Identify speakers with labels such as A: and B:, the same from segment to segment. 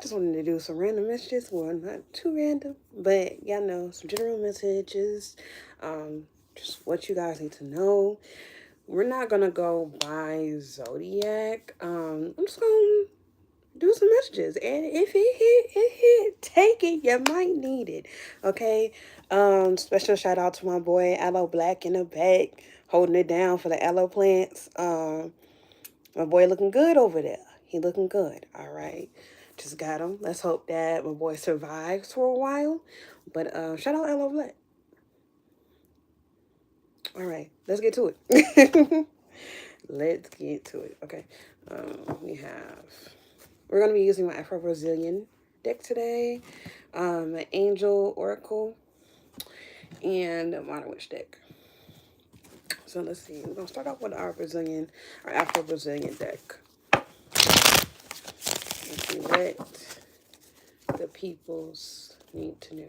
A: just wanted to do some random messages. Well, not too random, but y'all know, some general messages. Um, just what you guys need to know. We're not gonna go by zodiac. I'm just gonna do some messages, and if it hit, take it. You might need it. Okay. Special shout out to my boy Aloe Black in the back, holding it down for the aloe plants. My boy looking good over there. He looking good. All right. Just got him. Let's hope that my boy survives for a while. But shout out Aloe Black. All right. Let's get to it. Let's get to it. Okay. We're going to be using my Afro Brazilian deck today, my Angel Oracle, and a Modern Witch deck. So let's see. We're going to start off with our Afro Brazilian deck. Let's see what the peoples need to know.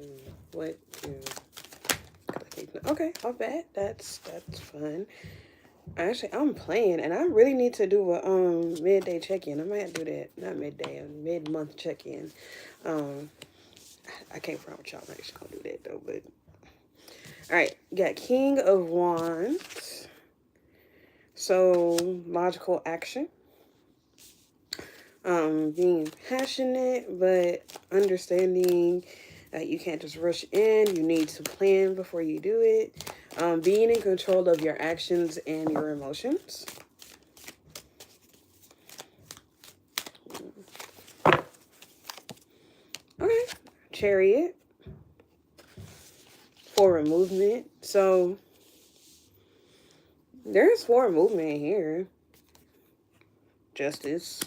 A: What do okay, not bad. That's fun. Actually, I'm playing, and I really need to do a midday check-in. I might do that, not midday, a mid-month check-in. I can't promise y'all I'm actually gonna do that though. But all right, got King of Wands. So logical action. Being passionate, but understanding that you can't just rush in. You need to plan before you do it. Being in control of your actions and your emotions. Okay. Chariot. Forward movement. So there's forward movement here. Justice.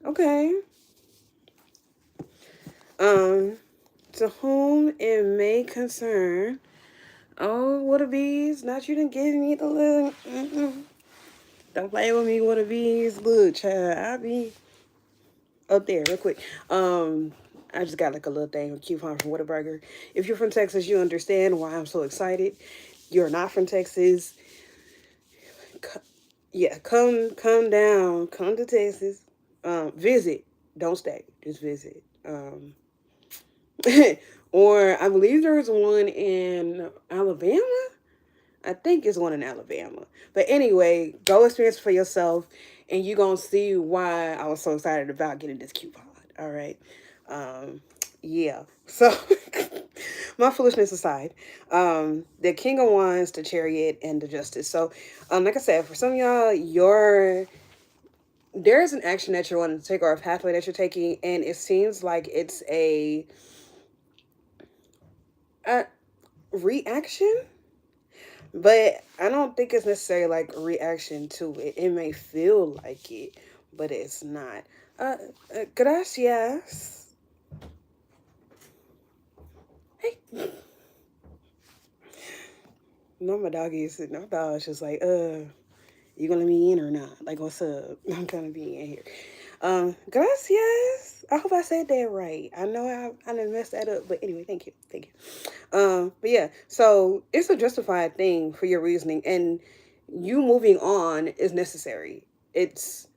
A: Okay. To whom it may concern. Oh, what a bees. Not you done give me the little. Don't play with me, what a bees. Look, child, I'll be up there real quick. I just got like a little thing, a coupon from Whataburger. If you're from Texas, you understand why I'm so excited. You're not from Texas. Come down. Come to Texas. Visit. Don't stay. Just visit. Or I believe there's one in Alabama. I think it's one in Alabama. But anyway, go experience for yourself, and you're going to see why I was so excited about getting this coupon. All right. Yeah. So, my foolishness aside, the King of Wands, the Chariot, and the Justice. So, like I said, for some of y'all, there's an action that you're wanting to take or a pathway that you're taking, and it seems like it's a reaction. But I don't think it's necessarily like a reaction to it. It may feel like it, but it's not. Gracias. Hey. No, my doggy is sitting. My dog's just like, you gonna let me in or not? Like, what's up? I'm gonna be in here. Gracias. I hope I said that right. I know I didn't mess that up, but anyway, thank you. But yeah, so it's a justified thing for your reasoning, and you moving on is necessary. It's,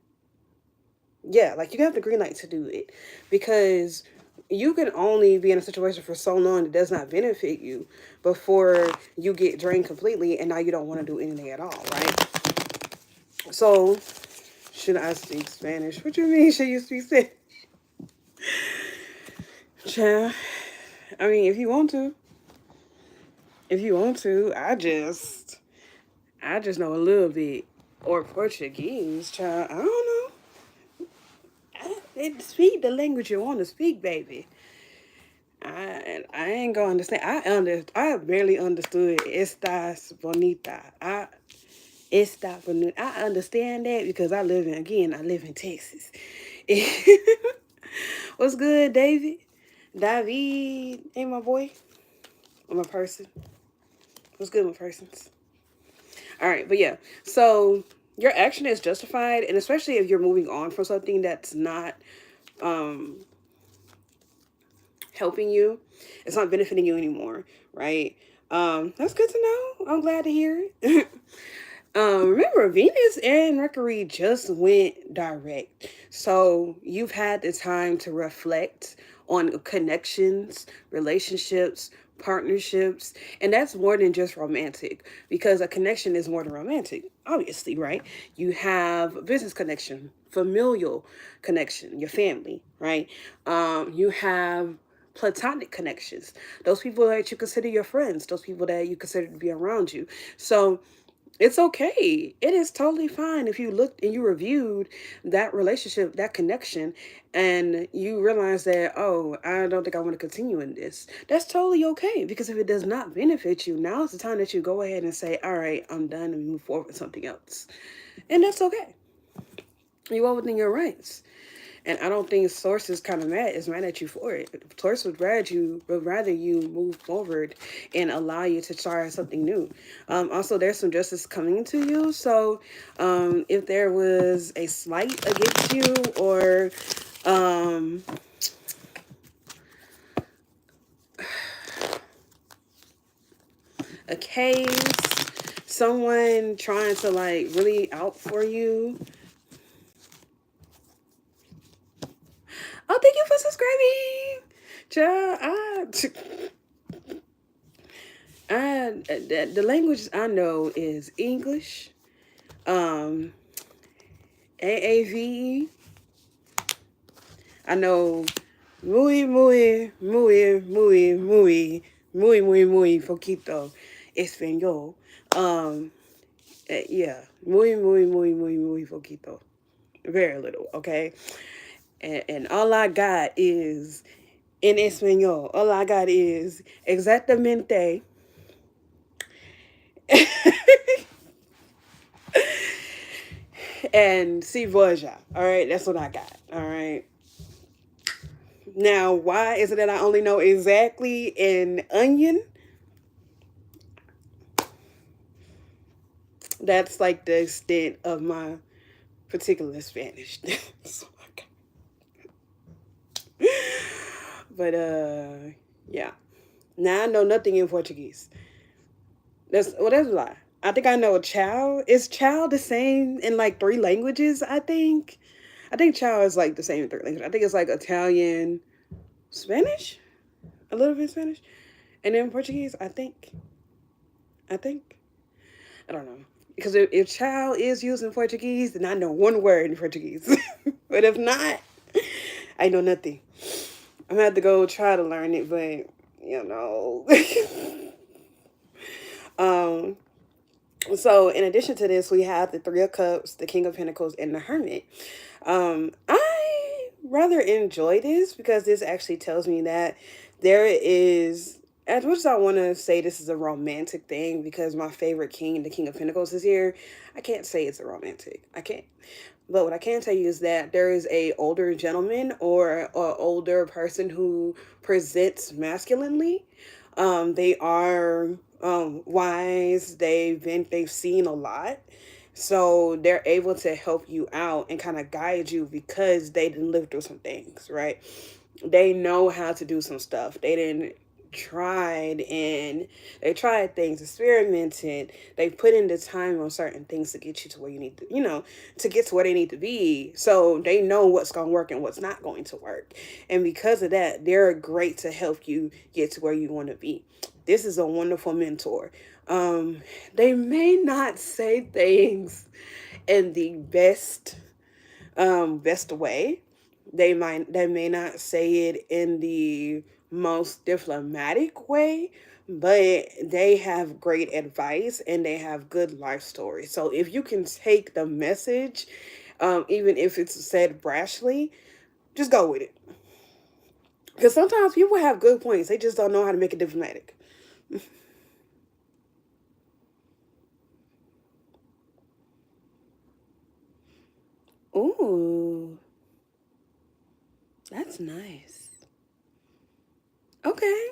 A: yeah, like you have the green light to do it, because you can only be in a situation for so long that does not benefit you before you get drained completely, and now you don't want to do anything at all, right? So, should I speak Spanish? What you mean, should you speak Spanish? Child, I mean, if you want to. I just know a little bit. Or Portuguese, child. I don't know. Speak the language you want to speak, baby. I ain't gonna understand. I barely understood "Estás bonita." "Está bonita." I understand that because I live in Texas. What's good, David? David, ain't my boy? Or my person? What's good, my persons? All right, but yeah. So your action is justified, and especially if you're moving on from something that's not helping you, it's not benefiting you anymore, right? That's good to know. I'm glad to hear it. Remember, Venus and Mercury just went direct. So you've had the time to reflect on connections, relationships, partnerships, and that's more than just romantic because a connection is more than romantic, obviously, right? You have a business connection, familial connection, your family, right? You have platonic connections, those people that you consider your friends, those people that you consider to be around you. So it's okay. It is totally fine if you looked and you reviewed that relationship, that connection, and you realize that, oh, I don't think I want to continue in this. That's totally okay because if it does not benefit you, now is the time that you go ahead and say, all right, I'm done and move forward with something else. And that's okay. You are within your rights. And I don't think Source is mad at you for it. Source would rather you move forward and allow you to try something new. Also, there's some justice coming to you. So, if there was a slight against you or um, a case, someone trying to like really out for you. Oh, thank you for subscribing. Child, the language I know is English, um, AAVE. I know muy poquito español. Yeah, muy poquito. Very little, okay? And all I got is in español. All I got is exactamente. And si voya. All right, that's what I got. All right. Now, why is it that I only know exactly in onion? That's like the extent of my particular Spanish. That's what I got. But yeah. Now I know nothing in Portuguese. That's a lie. I think I know chow. Is chow the same in like three languages? I think chow is like the same in three languages. I think it's like Italian, Spanish, a little bit Spanish, and then Portuguese. I think. I don't know. Because if child is used in Portuguese, then I know one word in Portuguese. But if not, I know nothing. I'm gonna have to go try to learn it, but you know. um so in addition to this, we have the Three of Cups, the King of Pentacles, and the Hermit. I rather enjoy this because this actually tells me that there is, as much as I want to say this is a romantic thing because my favorite king, the King of Pentacles, is here, I can't say it's a romantic. I can't. But what I can tell you is that there is a older gentleman or a older person who presents masculinely. They are wise. They've seen a lot, so they're able to help you out and kind of guide you because they didn't live through some things, right? They know how to do some stuff. They tried things, experimented. They put in the time on certain things to get you to where you need to, to get to where they need to be. So they know what's going to work and what's not going to work. And because of that, they're great to help you get to where you want to be. This is a wonderful mentor. They may not say things in the best way. They may not say it in the most diplomatic way, but they have great advice and they have good life stories. So if you can take the message, even if it's said brashly, just go with it. Because sometimes people have good points, they just don't know how to make it diplomatic. Ooh, that's nice. Okay.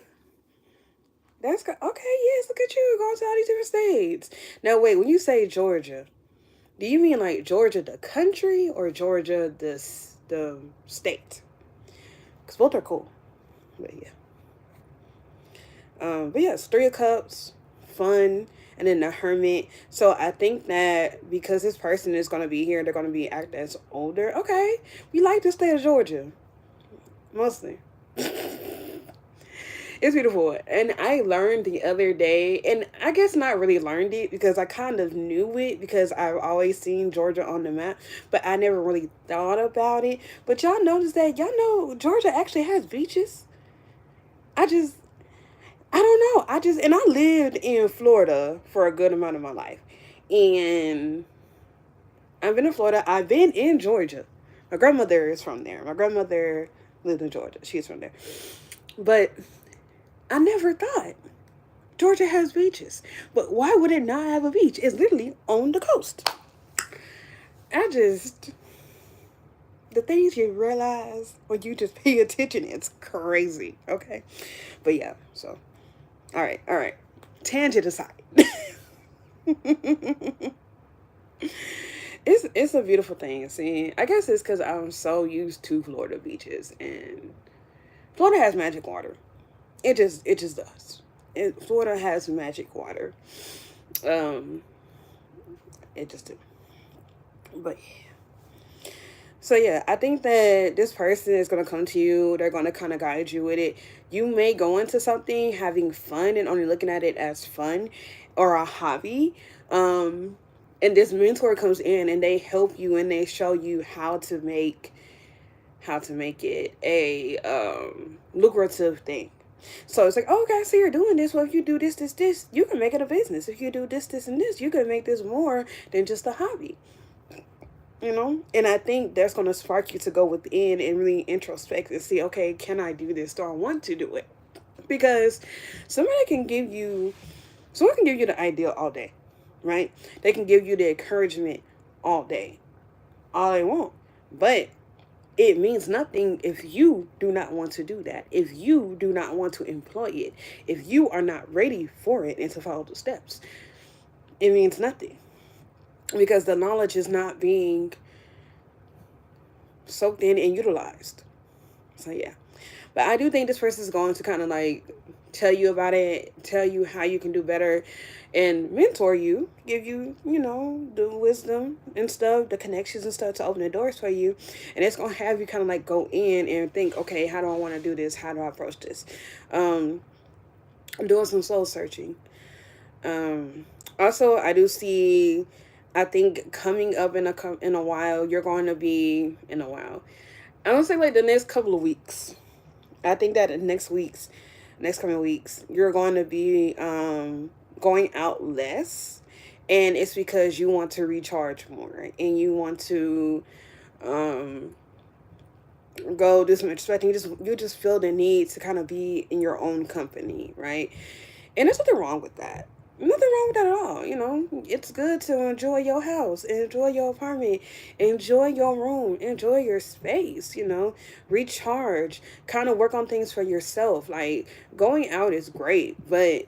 A: That's good. Okay, yes, look at you going to all these different states. Now, wait, when you say Georgia, do you mean like Georgia the country or Georgia the state? Because both are cool. But yeah. But yes, Three of Cups, fun. and then the hermit. So I think that because this person is going to be here, they're going to be act as older. Okay, we like the state of Georgia mostly. It's beautiful. And I learned the other day, and I guess not really learned it because I kind of knew it because I've always seen Georgia on the map, but I never really thought about it. But y'all notice that, y'all know Georgia actually has beaches? I just, I don't know. And I lived in Florida for a good amount of my life. And I've been in Florida, I've been in Georgia. My grandmother is from there. My grandmother lived in Georgia. She's from there. But I never thought Georgia has beaches. But why would it not have a beach? It's literally on the coast. I just, the things you realize when you just pay attention, it's crazy. Okay. But yeah, so, all right. Tangent aside. It's a beautiful thing. See, I guess it's because I'm so used to Florida beaches, and Florida has magic water. It just does. Florida has magic water. Um, it just do. But yeah. So yeah, I think that this person is gonna come to you. They're gonna kind of guide you with it. You may go into something having fun and only looking at it as fun or a hobby. Um, and this mentor comes in and they help you and they show you how to make it a lucrative thing. So it's like, oh, okay, so you're doing this. Well, if you do this, you can make it a business. If you do this, and this, you can make this more than just a hobby. You know? And I think that's going to spark you to go within and really introspect and see, okay, can I do this? Do I want to do it? Because someone can give you the idea all day, right? They can give you the encouragement all day, all they want. But it means nothing if you do not want to do that. If you do not want to employ it. If you are not ready for it and to follow the steps. It means nothing. Because the knowledge is not being soaked in and utilized. So yeah. But I do think this person is going to kind of like tell you about it, tell you how you can do better, and mentor you, give you, the wisdom and stuff, the connections and stuff to open the doors for you. And it's going to have you kind of like go in and think, okay, how do I want to do this? How do I approach this? I'm doing some soul searching. Also, I do see, I think coming up in a while, you're going to be in a while. I don't say like the next couple of weeks. I think that in next coming weeks, you're going to be going out less, and it's because you want to recharge more and you want to go do some introspecting. You just feel the need to kind of be in your own company, right? And there's nothing wrong with that. Nothing wrong with that at all. It's good to enjoy your house, enjoy your apartment, enjoy your room, enjoy your space, recharge, kind of work on things for yourself. Like, going out is great, but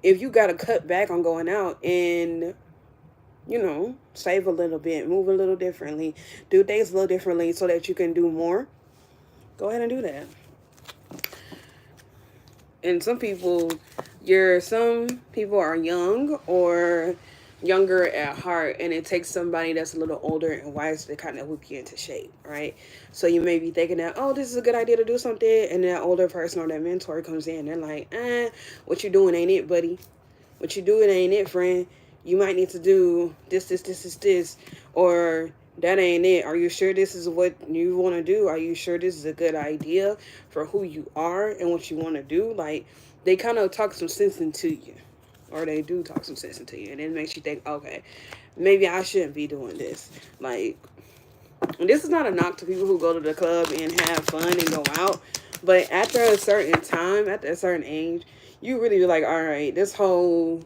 A: if you got to cut back on going out and, save a little bit, move a little differently, do things a little differently so that you can do more, go ahead and do that. And some people are young or younger at heart, and it takes somebody that's a little older and wiser to kind of whip you into shape, right? So you may be thinking that, oh, this is a good idea to do something, and that older person or that mentor comes in, they're like, what you doing ain't it, buddy? What you doing ain't it, friend? You might need to do this, or that ain't it. Are you sure this is what you want to do? Are you sure this is a good idea for who you are and what you want to do? Like, they kind of talk some sense into you, or they do talk some sense into you, and it makes you think, okay, maybe I shouldn't be doing this. Like, this is not a knock to people who go to the club and have fun and go out, but after a certain time, after a certain age, you really be like, all right, this whole,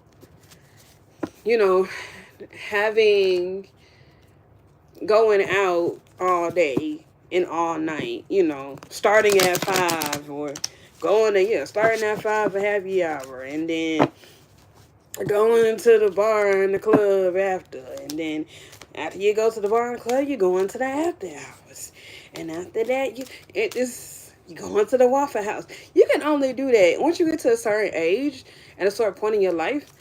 A: having going out all day and all night, starting at 5 or starting at 5 for happy hour, and then going to the bar and the club after, and then after you go to the bar and the club, you go into the after hours, and after that, you go into the Waffle House. You can only do that once you get to a certain age and a certain point in your life.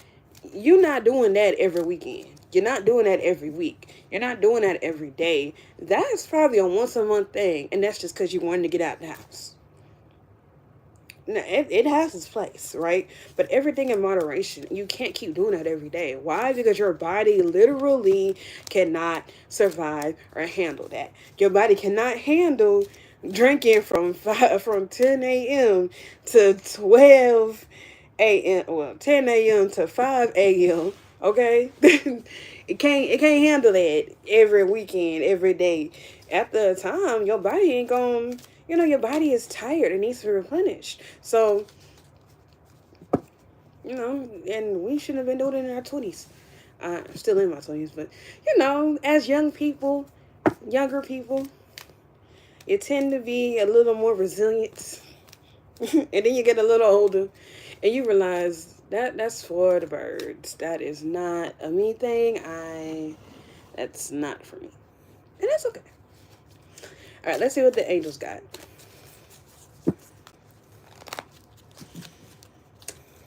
A: You're not doing that every weekend. You're not doing that every week. You're not doing that every day. That's probably a once a month thing, and that's just because you wanted to get out the house. No, it has its place, right? But everything in moderation. You can't keep doing that every day. Why? Because your body literally cannot survive or handle that. Your body cannot handle drinking from 10 a.m. to 12 a.m. Well, 10 a.m. to 5 a.m. Okay, it can't handle that every weekend, every day. After a time, your body ain't going. Your body is tired. It needs to be replenished. So, and we shouldn't have been doing it in our 20s. I'm still in my 20s, but, as younger people, you tend to be a little more resilient. And then you get a little older and you realize that's for the birds. That is not a me thing. That's not for me. And that's okay. All right, let's see what the angels got.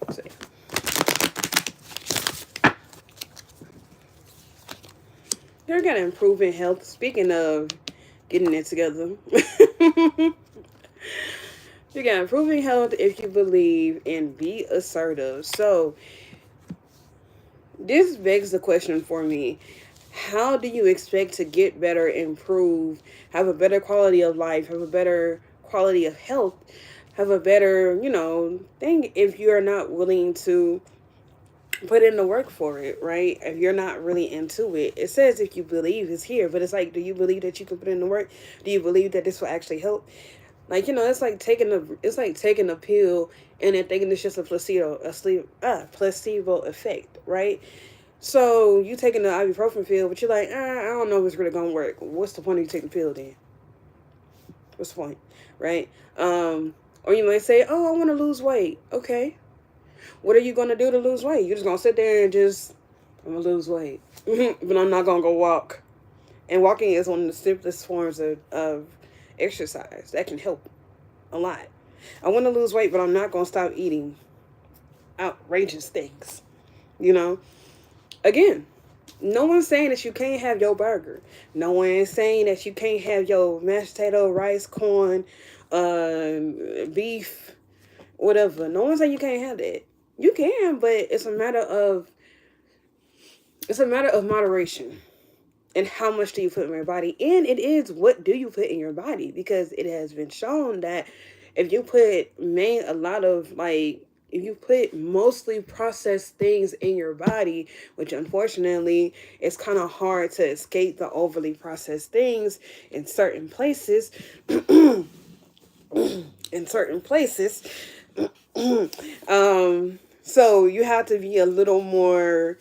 A: So, they're gonna improve in health. Speaking of getting it together, you got improving health if you believe and be assertive. So this begs the question for me: how do you expect to get better, improve, have a better quality of life, have a better quality of health, have a better, thing if you're not willing to put in the work for it, right? If you're not really into it. It says if you believe it's here, but it's like, do you believe that you can put in the work? Do you believe that this will actually help? Like, it's like taking a pill and then thinking it's just a placebo effect, right? So you taking the ibuprofen pill, but you're like, I don't know if it's really gonna work. What's the point of you taking the pill then? What's the point, right? Or you might say, oh, I want to lose weight. Okay, what are you gonna do to lose weight? You're just gonna sit there and I'm gonna lose weight, but I'm not gonna go walk. And walking is one of the simplest forms of exercise that can help a lot. I want to lose weight, but I'm not gonna stop eating outrageous things. You know, again, no one's saying that you can't have your burger. No one is saying that you can't have your mashed potato, rice, corn, beef, whatever. No one's saying you can't have that. You can, but it's a matter of moderation. And how much do you put in your body? And it is, what do you put in your body? Because it has been shown that if you put if you put mostly processed things in your body, which unfortunately is kind of hard to escape the overly processed things in certain places, in certain places, so you have to be a little more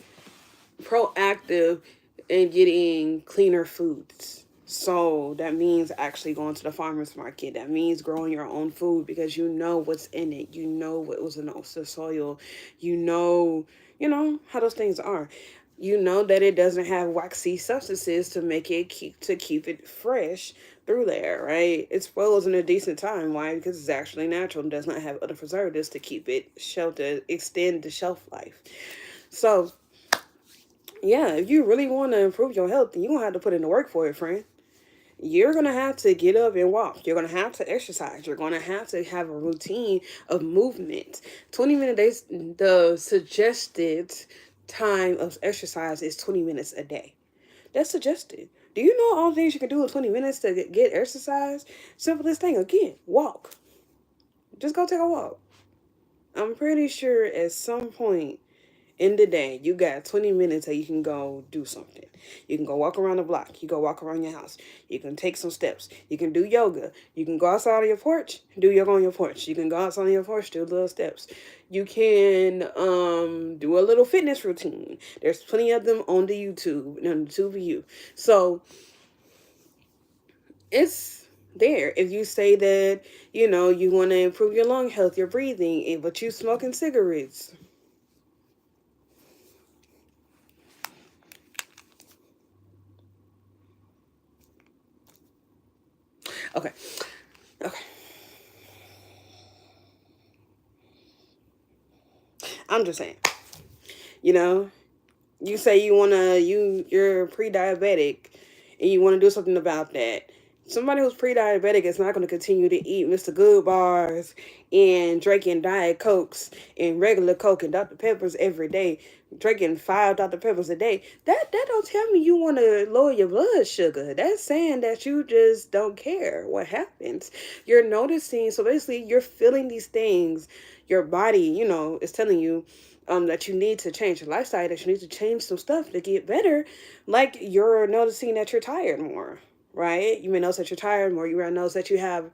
A: proactive in getting cleaner foods. So that means actually going to the farmer's market. That means growing your own food because you know what's in it. You know what was in the soil. How those things are. You know that it doesn't have waxy substances to make it keep it fresh through there, right? It spoils in a decent time. Why? Because it's actually natural and does not have other preservatives to keep it sheltered, extend the shelf life. So yeah, if you really want to improve your health, then you're going to have to put in the work for it, friend. You're going to have to get up and walk. You're going to have to exercise. You're going to have a routine of movement. 20 minutes, the suggested time of exercise is 20 minutes a day. That's suggested. Do you know all the things you can do in 20 minutes to get exercise? Simplest thing, again, walk. Just go take a walk. I'm pretty sure at some point in the day, you got 20 minutes that you can go do something. You can go walk around the block. You go walk around your house. You can take some steps. You can do yoga. You can go outside on your porch, do yoga on your porch. You can go outside on your porch, do little steps. You can do a little fitness routine. There's plenty of them on the YouTube and the TubeView. So it's there. If you say that, you want to improve your lung health, your breathing, but you smoking cigarettes. Okay. Okay. I'm just saying. You know, you say you're pre-diabetic and you want to do something about that. Somebody who's pre-diabetic is not going to continue to eat Mr. Good bars and drinking Diet Cokes and regular Coke and Dr. Peppers every day, drinking 5 Dr. Peppers a day. That don't tell me you want to lower your blood sugar. That's saying that you just don't care what happens. You're noticing, so basically you're feeling these things. Your body, is telling you that you need to change your lifestyle, that you need to change some stuff to get better. Like you're noticing that you're tired more, right? You may notice that you're tired more. You may notice that you have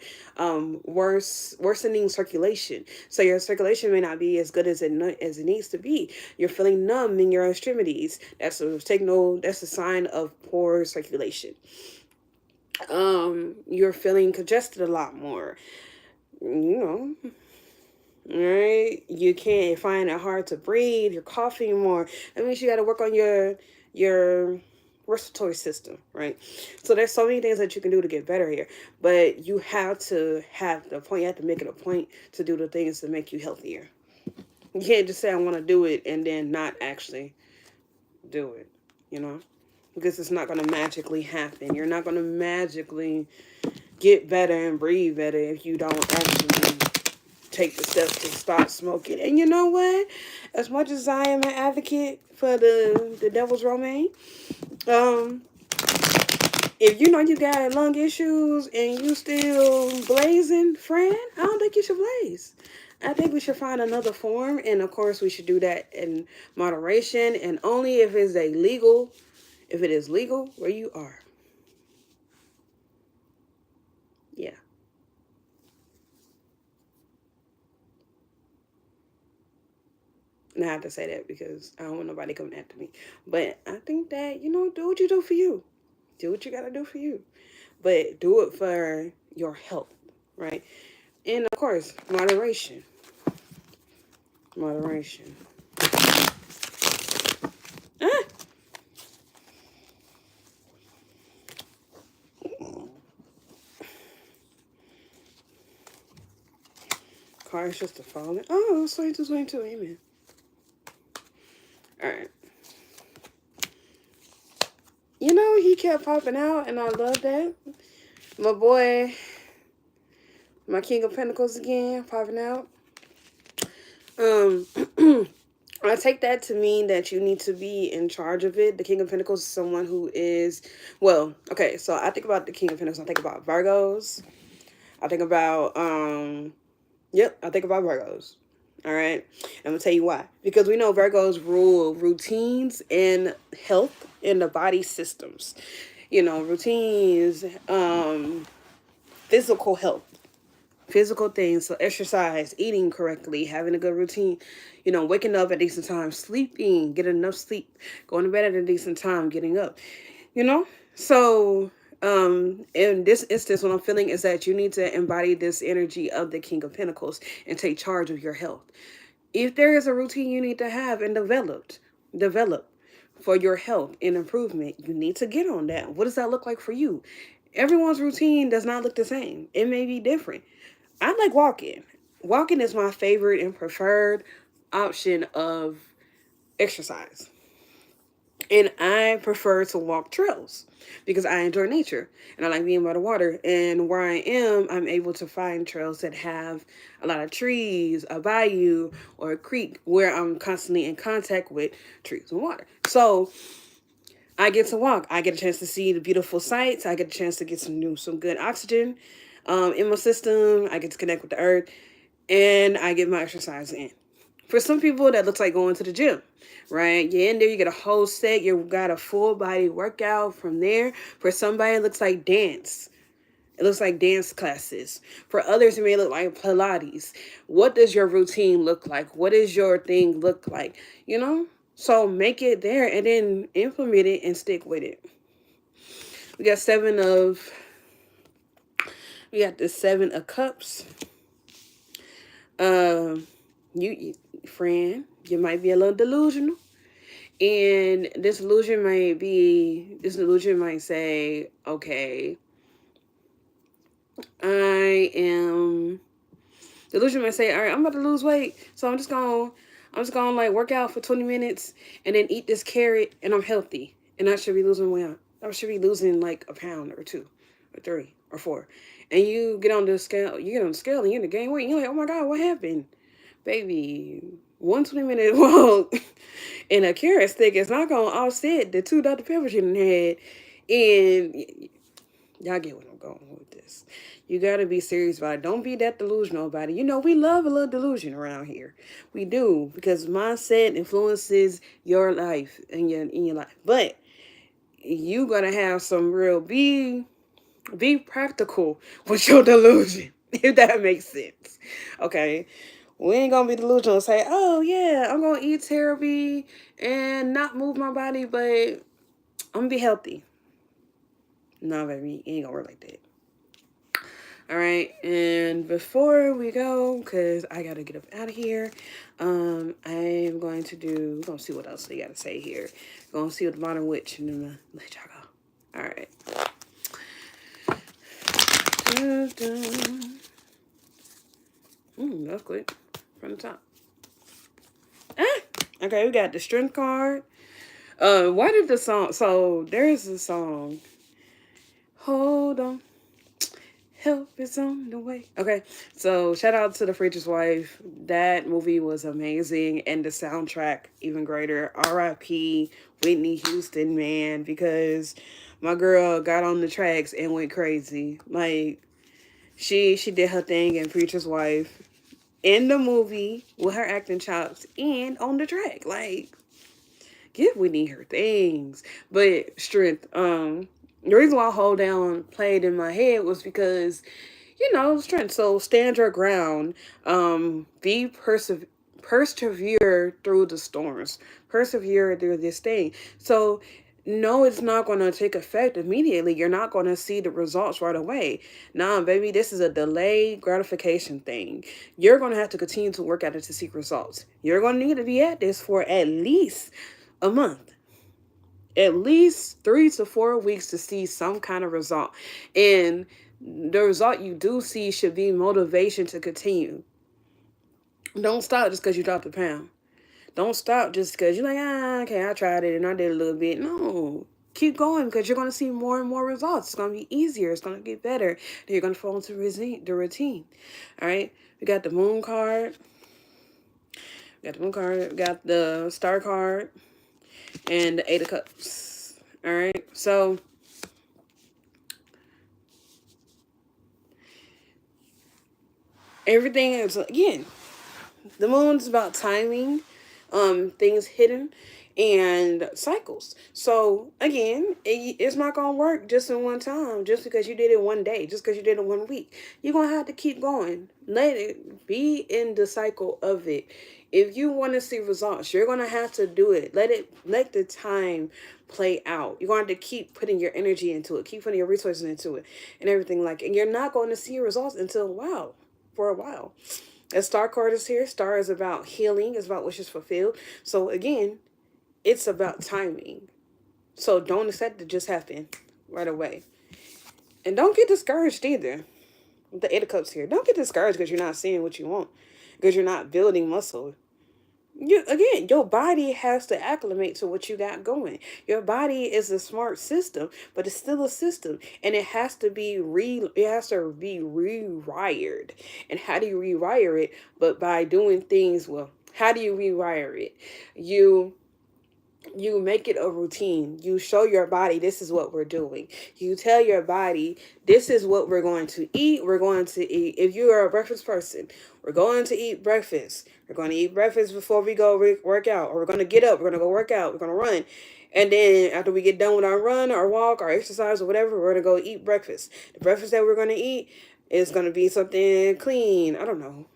A: worsening circulation. So your circulation may not be as good as it needs to be. You're feeling numb in your extremities. That's a signal. That's a sign of poor circulation. You're feeling congested a lot more. You know, right? You can't find it hard to breathe. You're coughing more. That means you got to work on your respiratory system, right? So there's so many things that you can do to get better here, but you have to have the point. You have to make it a point to do the things to make you healthier. You can't just say I want to do it and then not actually do it, because it's not going to magically happen. You're not going to magically get better and breathe better if you don't actually take the steps to stop smoking. And you know what? As much as I am an advocate for the devil's romaine, if you know you got lung issues and you still blazing, friend, I don't think you should blaze. I think we should find another form, and of course we should do that in moderation and only if it is legal where you are. Yeah. And I have to say that because I don't want nobody coming after me. But I think that, do what you do for you. Do what you got to do for you. But do it for your health, right? And of course, moderation. Moderation. Ah! Car is just a falling. Oh, 22, amen. Alright. He kept popping out, and I love that. My boy, my King of Pentacles again, popping out. I take that to mean that you need to be in charge of it. The King of Pentacles is someone who is, well, okay, so I think about the King of Pentacles, I think about Virgos. I think about, I think about Virgos. All right. I'm going to tell you why. Because we know Virgos rule routines and health in the body systems. Routines, physical health, physical things. So exercise, eating correctly, having a good routine, waking up at a decent time, sleeping, getting enough sleep, going to bed at a decent time, getting up, So in this instance, what I'm feeling is that you need to embody this energy of the King of Pentacles and take charge of your health. If there is a routine you need to have and develop for your health and improvement, you need to get on that. What does that look like for you? Everyone's routine does not look the same. It may be different. I like walking. Walking is my favorite and preferred option of exercise. And I prefer to walk trails because I enjoy nature and I like being by the water. And where I am, I'm able to find trails that have a lot of trees, a bayou, or a creek where I'm constantly in contact with trees and water. So I get to walk. I get a chance to see the beautiful sights. I get a chance to get some good oxygen in my system. I get to connect with the earth and I get my exercise in. For some people, that looks like going to the gym, right? You're in there, you get a whole set, you got a full body workout from there. For somebody, it looks like dance. It looks like dance classes. For others, it may look like Pilates. What does your routine look like? What does your thing look like? So make it there and then implement it and stick with it. We got the 7 of Cups. You friend, you might be a little delusional. And this delusion might say, okay, delusion might say, all right, I'm about to lose weight. So I'm I'm just gonna like work out for 20 minutes and then eat this carrot and I'm healthy. And I should be losing weight. I should be losing like a pound or two or three or four. And you get on the scale, and you're in the gain weight. And you're like, oh my God, what happened? Baby, 1 20-minute walk and a carrot stick is not gonna offset the two Dr. Peppers you done had. And y'all get what I'm going with this. You gotta be serious about it. Don't be that delusional about it. You know, we love a little delusion around here. We do, because mindset influences your life and your life. But you gotta have some real be practical with your delusion, if that makes sense. Okay. We ain't gonna be delusional and say, oh yeah, I'm gonna eat terribly and not move my body, but I'm gonna be healthy. No, baby, it ain't gonna work like that. All right, and before we go, because I gotta get up out of here, I'm going to we're gonna see what else they gotta say here. Gonna see what the modern witch, and then let y'all go. All right. That's quick from the top. Okay, we got the strength card. Why did the song? So there's a song. Hold on. Help is on the way. Okay, so shout out to The Preacher's Wife. That movie was amazing, and the soundtrack even greater. R.I.P. Whitney Houston, man, because my girl got on the tracks and went crazy. Like she did her thing in Preacher's Wife, in the movie with her acting chops, and on the track. Like, give Whitney her things. But strength. The reason why Hold Down played in my head was because, strength. So stand your ground. Persevere through the storms. Persevere through this thing. So no, it's not going to take effect immediately. You're not going to see the results right away. Nah, baby, this is a delayed gratification thing. You're going to have to continue to work at it to see results. You're going to need to be at this for at least a month. At least 3 to 4 weeks to see some kind of result. And the result you do see should be motivation to continue. Don't stop just because you dropped a pound. Don't stop just because you're like, okay, I tried it and I did a little bit. No. Keep going, because you're going to see more and more results. It's going to be easier. It's going to get better. Then you're going to fall into the routine. All right. We got the moon card. We got the star card. And the 8 of Cups. All right. So everything is, again, the moon's about timing, things hidden, and cycles. So again, it's not gonna work just in one time, just because you did it one day, just because you did it 1 week. You're gonna have to keep going. Let it be in the cycle of it. If you want to see results, you're gonna have to do it. Let the time play out. You're going to keep putting your energy into it, keep putting your resources into it, and everything like it. And you're not going to see results until for a while. A star card is here. Star is about healing. It's about wishes fulfilled. So again, it's about timing. So don't expect it to just happen right away. And don't get discouraged either. The 8 of Cups here. Don't get discouraged because you're not seeing what you want, because you're not building muscle. Your body has to acclimate to what you got going. Your body is a smart system, but it's still a system, and it has to be rewired. And how do you rewire it? But by doing things well. How do you rewire it? You make it a routine. You show your body, this is what we're doing. You tell your body, this is what we're going to eat. We're going to eat. If you are a breakfast person, we're going to eat breakfast. We're going to eat breakfast before we go work out. Or we're going to get up. We're going to go work out. We're going to run. And then after we get done with our run, our walk, our exercise, or whatever, we're going to go eat breakfast. The breakfast that we're going to eat is going to be something clean. I don't know.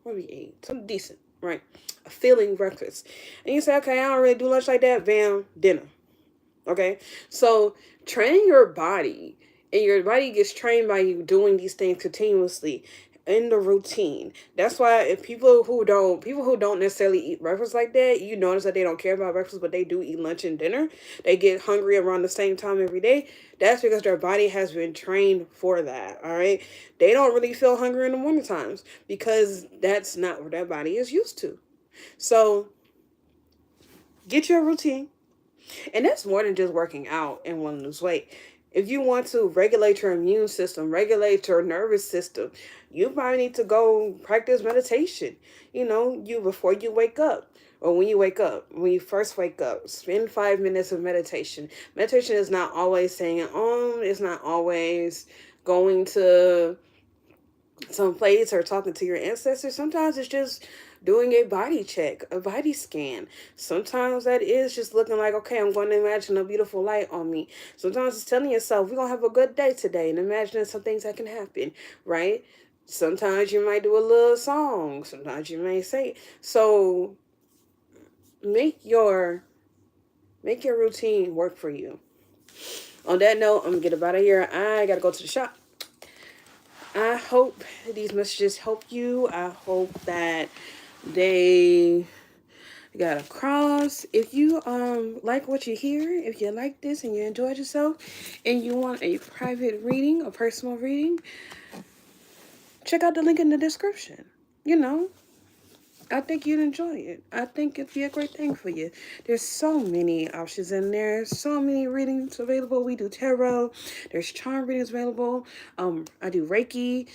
A: What do we eat? Something decent, right? A filling breakfast. And you say, okay, I don't really do lunch like that. Bam, dinner. Okay? So train your body. And your body gets trained by you doing these things continuously in the routine. That's why if people who don't necessarily eat breakfast like that, you notice that they don't care about breakfast, but they do eat lunch and dinner. They get hungry around the same time every day. That's because their body has been trained for that. All right. They don't really feel hungry in the morning times because that's not what their body is used to. So get your routine. And that's more than just working out and want to lose weight. If you want to regulate your immune system, regulate your nervous system, you probably need to go practice meditation. You before you wake up, or when you wake up, when you first wake up, spend 5 minutes of meditation. Meditation is not always saying it's not always going to some place or talking to your ancestors. Sometimes it's just doing a body check, a body scan. Sometimes that is just looking like, okay, I'm going to imagine a beautiful light on me. Sometimes it's telling yourself, we're going to have a good day today, and imagining some things that can happen, right? Sometimes you might do a little song. Sometimes you may say. So make your routine work for you. On that note, I'm going to get about here. I got to go to the shop. I hope these messages help you. I hope that they got across. If you like what you hear, if you like this and you enjoyed yourself and you want a private reading, a personal reading, check out the link in the description. I think you'd enjoy it. I think it'd be a great thing for you. There's so many options in there. So many readings available. We do tarot. There's charm readings available. I do Reiki.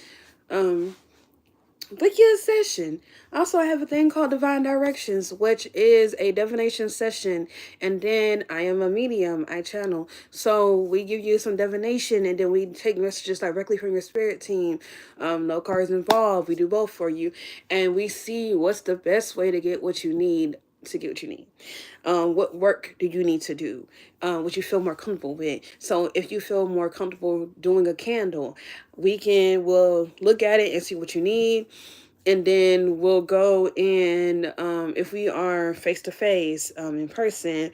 A: Book your session. Also, I have a thing called Divine Directions, which is a divination session. And then I am a medium. I channel. So we give you some divination, and then we take messages directly from your spirit team. No cards involved. We do both for you. And we see what's the best way to get what you need. What work do you need to do? What you feel more comfortable with? So if you feel more comfortable doing a candle, we'll look at it and see what you need, and then we'll go in. If we are face to face, in person,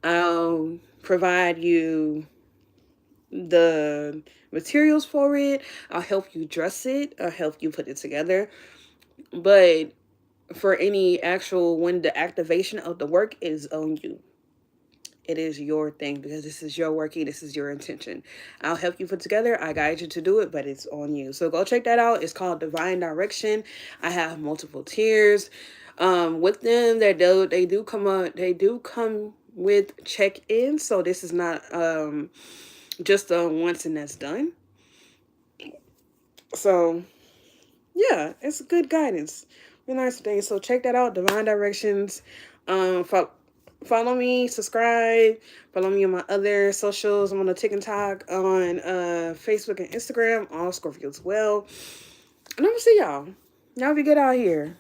A: I'll provide you the materials for it. I'll help you dress it. I'll help you put it together. But for any actual, when the activation of the work is on you. It is your thing, because this is your working. This is your intention. I'll help you put together. I guide you to do it, but it's on you. So go check that out. It's called Divine Direction. I have multiple tiers. With them, they do come with check-in. So this is not just a once and that's done. So yeah, it's good guidance. Really nice thing. So check that out, Divine Directions. Follow me, subscribe, follow me on my other socials. I'm on the TikTok, on Facebook and Instagram, all Scorpio as well. And I'm gonna see y'all. Y'all be good out here.